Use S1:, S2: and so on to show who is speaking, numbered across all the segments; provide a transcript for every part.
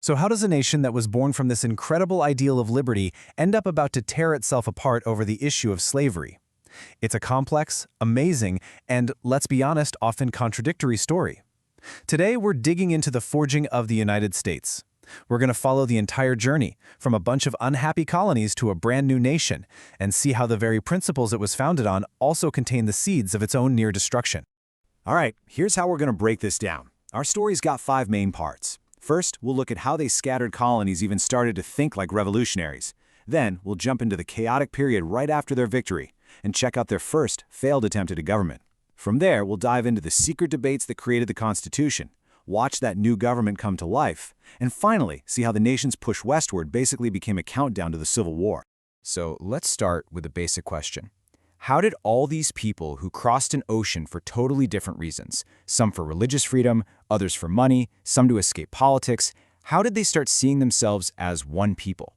S1: So how does a nation that was born from this incredible ideal of liberty end up about to tear itself apart over the issue of slavery? It's a complex, amazing, and, let's be honest, often contradictory story. Today, we're digging into the forging of the United States. We're going to follow the entire journey, from a bunch of unhappy colonies to a brand new nation, and see how the very principles it was founded on also contain the seeds of its own near destruction.
S2: All right, here's how we're going to break this down. Our story's got 5 main parts. First, we'll look at how they scattered colonies even started to think like revolutionaries. Then, we'll jump into the chaotic period right after their victory and check out their first failed attempt at a government. From there, we'll dive into the secret debates that created the Constitution, watch that new government come to life, and finally, see how the nation's push westward basically became a countdown to the Civil War.
S3: So let's start with a basic question. How did all these people who crossed an ocean for totally different reasons, some for religious freedom, others for money, some to escape politics, how did they start seeing themselves as one people?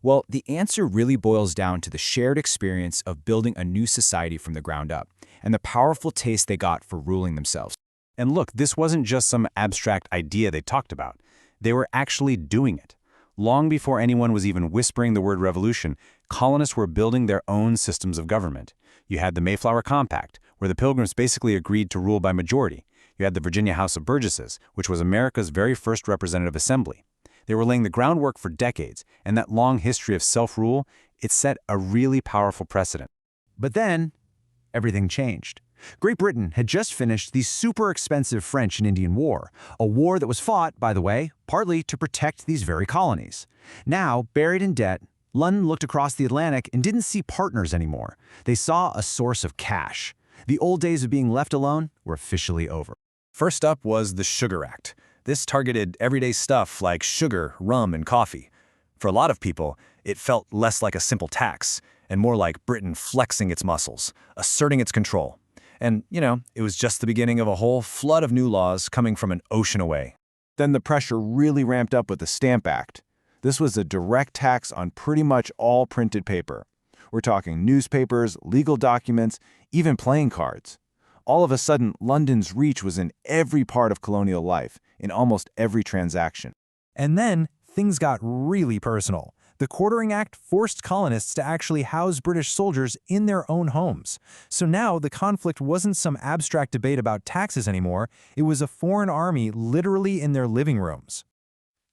S3: Well, the answer really boils down to the shared experience of building a new society from the ground up, and the powerful taste they got for ruling themselves.
S1: And look, this wasn't just some abstract idea they talked about. They were actually doing it. Long before anyone was even whispering the word revolution, colonists were building their own systems of government. You had the Mayflower Compact, where the Pilgrims basically agreed to rule by majority. You had the Virginia House of Burgesses, which was America's very first representative assembly. They were laying the groundwork for decades, and that long history of self-rule, it set a really powerful precedent. But then, everything changed. Great Britain had just finished the super expensive French and Indian War, a war that was fought, by the way, partly to protect these very colonies. Now, buried in debt, London looked across the Atlantic and didn't see partners anymore. They saw a source of cash. The old days of being left alone were officially over. First up was the Sugar Act. This targeted everyday stuff like sugar, rum, and coffee. For a lot of people, it felt less like a simple tax and more like Britain flexing its muscles, asserting its control. And, it was just the beginning of a whole flood of new laws coming from an ocean away. Then the pressure really ramped up with the Stamp Act. This was a direct tax on pretty much all printed paper. We're talking newspapers, legal documents, even playing cards. All of a sudden, London's reach was in every part of colonial life, in almost every transaction. And then, things got really personal. The Quartering Act forced colonists to actually house British soldiers in their own homes. So now, the conflict wasn't some abstract debate about taxes anymore. It was a foreign army literally in their living rooms.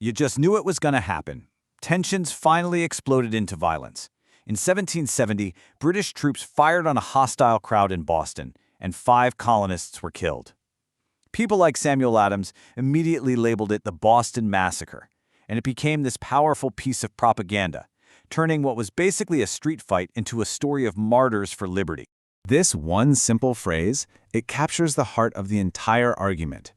S2: You just knew it was going to happen. Tensions finally exploded into violence. In 1770, British troops fired on a hostile crowd in Boston, and 5 colonists were killed. People like Samuel Adams immediately labeled it the Boston Massacre, and it became this powerful piece of propaganda, turning what was basically a street fight into a story of martyrs for liberty. This one simple phrase, it captures the heart of the entire argument.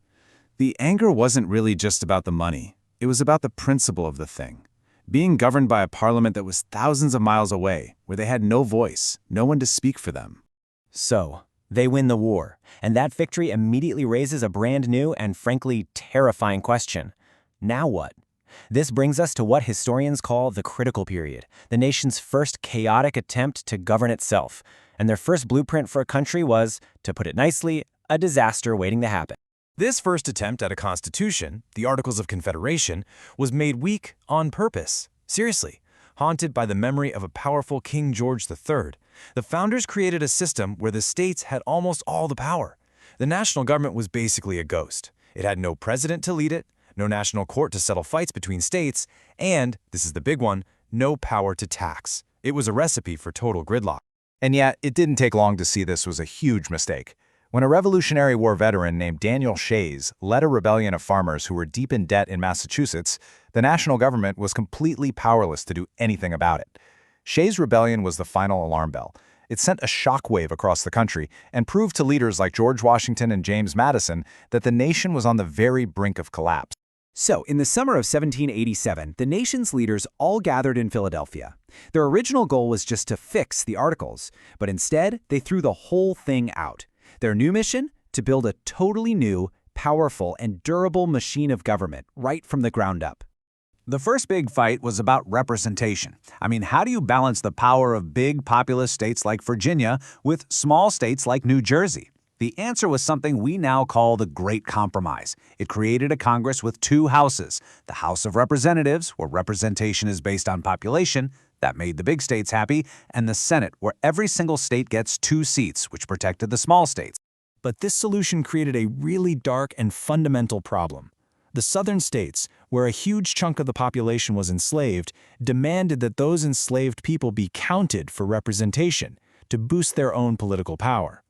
S2: The anger wasn't really just about the money. It was about the principle of the thing. Being governed by a parliament that was thousands of miles away, where they had no voice, no one to speak for them.
S4: So, they win the war, and that victory immediately raises a brand new and frankly terrifying question. Now what? This brings us to what historians call the critical period, the nation's first chaotic attempt to govern itself, and their first blueprint for a country was, to put it nicely, a disaster waiting to happen.
S1: This first attempt at a constitution, the Articles of Confederation, was made weak on purpose. Seriously, haunted by the memory of a powerful King George III, the founders created a system where the states had almost all the power. The national government was basically a ghost. It had no president to lead it, no national court to settle fights between states, and, this is the big one, no power to tax. It was a recipe for total gridlock. And yet, it didn't take long to see this was a huge mistake. When a Revolutionary War veteran named Daniel Shays led a rebellion of farmers who were deep in debt in Massachusetts, the national government was completely powerless to do anything about it. Shays' rebellion was the final alarm bell. It sent a shockwave across the country and proved to leaders like George Washington and James Madison that the nation was on the very brink of collapse.
S5: So, in the summer of 1787, the nation's leaders all gathered in Philadelphia. Their original goal was just to fix the Articles, but instead, they threw the whole thing out. Their new mission? To build a totally new, powerful, and durable machine of government right from the ground up.
S2: The first big fight was about representation. I mean, how do you balance the power of big, populous states like Virginia with small states like New Jersey? The answer was something we now call the Great Compromise. It created a Congress with two houses, the House of Representatives, where representation is based on population, that made the big states happy, and the Senate, where every single state gets 2 seats, which protected the small states.
S3: But this solution created a really dark and fundamental problem. The southern states, where a huge chunk of the population was enslaved, demanded that those enslaved people be counted for representation to boost their own political power.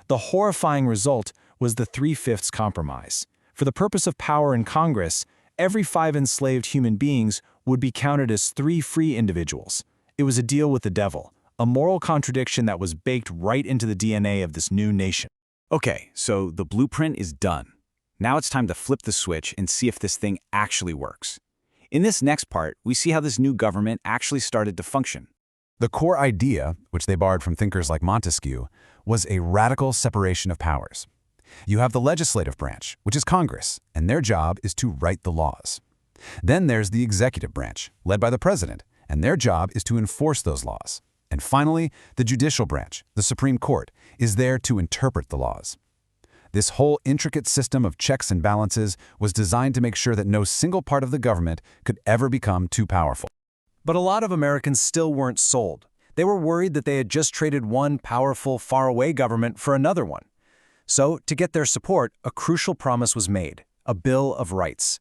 S3: The horrifying result was the 3/5 compromise. For the purpose of power in Congress, every 5 enslaved human beings would be counted as 3 free individuals. It was a deal with the devil, a moral contradiction that was baked right into the DNA of this new nation.
S5: Okay, so the blueprint is done. Now it's time to flip the switch and see if this thing actually works. In this next part, we see how this new government actually started to function.
S1: The core idea, which they borrowed from thinkers like Montesquieu, was a radical separation of powers. You have the legislative branch, which is Congress, and their job is to write the laws. Then there's the executive branch, led by the president, and their job is to enforce those laws. And finally, the judicial branch, the Supreme Court, is there to interpret the laws. This whole intricate system of checks and balances was designed to make sure that no single part of the government could ever become too powerful.
S3: But a lot of Americans still weren't sold. They were worried that they had just traded one powerful, faraway government for another one. So, to get their support, a crucial promise was made: a Bill of Rights.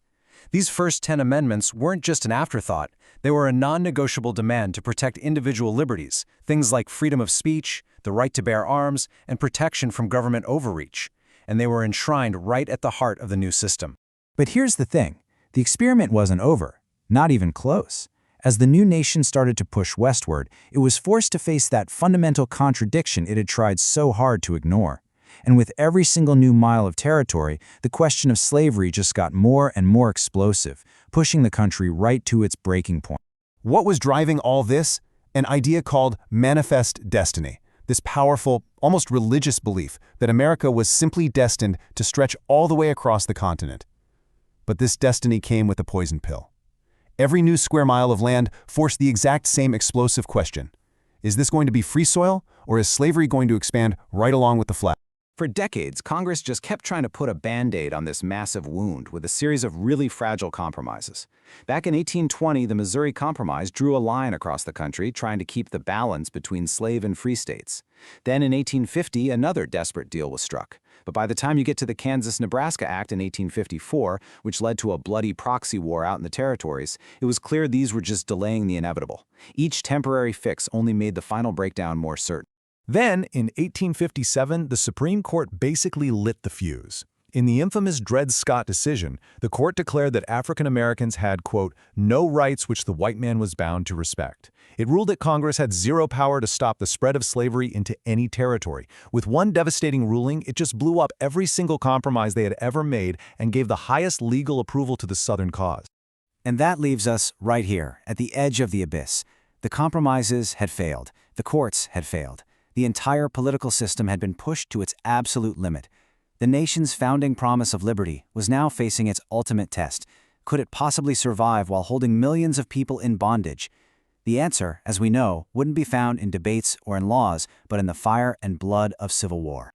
S3: These first 10 amendments weren't just an afterthought. They were a non-negotiable demand to protect individual liberties, things like freedom of speech, the right to bear arms, and protection from government overreach. And they were enshrined right at the heart of the new system.
S5: But here's the thing. The experiment wasn't over. Not even close. As the new nation started to push westward, it was forced to face that fundamental contradiction it had tried so hard to ignore. And with every single new mile of territory, the question of slavery just got more and more explosive, pushing the country right to its breaking point.
S6: What was driving all this? An idea called manifest destiny. This powerful, almost religious belief that America was simply destined to stretch all the way across the continent. But this destiny came with a poison pill. Every new square mile of land forced the exact same explosive question. Is this going to be free soil, or is slavery going to expand right along with the flag?
S5: For decades, Congress just kept trying to put a Band-Aid on this massive wound with a series of really fragile compromises. Back in 1820, the Missouri Compromise drew a line across the country trying to keep the balance between slave and free states. Then in 1850, another desperate deal was struck. But by the time you get to the Kansas-Nebraska Act in 1854, which led to a bloody proxy war out in the territories, it was clear these were just delaying the inevitable. Each temporary fix only made the final breakdown more certain.
S6: Then, in 1857, the Supreme Court basically lit the fuse. In the infamous Dred Scott decision, the court declared that African Americans had, quote, no rights which the white man was bound to respect. It ruled that Congress had zero power to stop the spread of slavery into any territory. With one devastating ruling, it just blew up every single compromise they had ever made and gave the highest legal approval to the Southern cause.
S5: And that leaves us right here, at the edge of the abyss. The compromises had failed. The courts had failed. The entire political system had been pushed to its absolute limit. The nation's founding promise of liberty was now facing its ultimate test. Could it possibly survive while holding millions of people in bondage? The answer, as we know, wouldn't be found in debates or in laws, but in the fire and blood of civil war.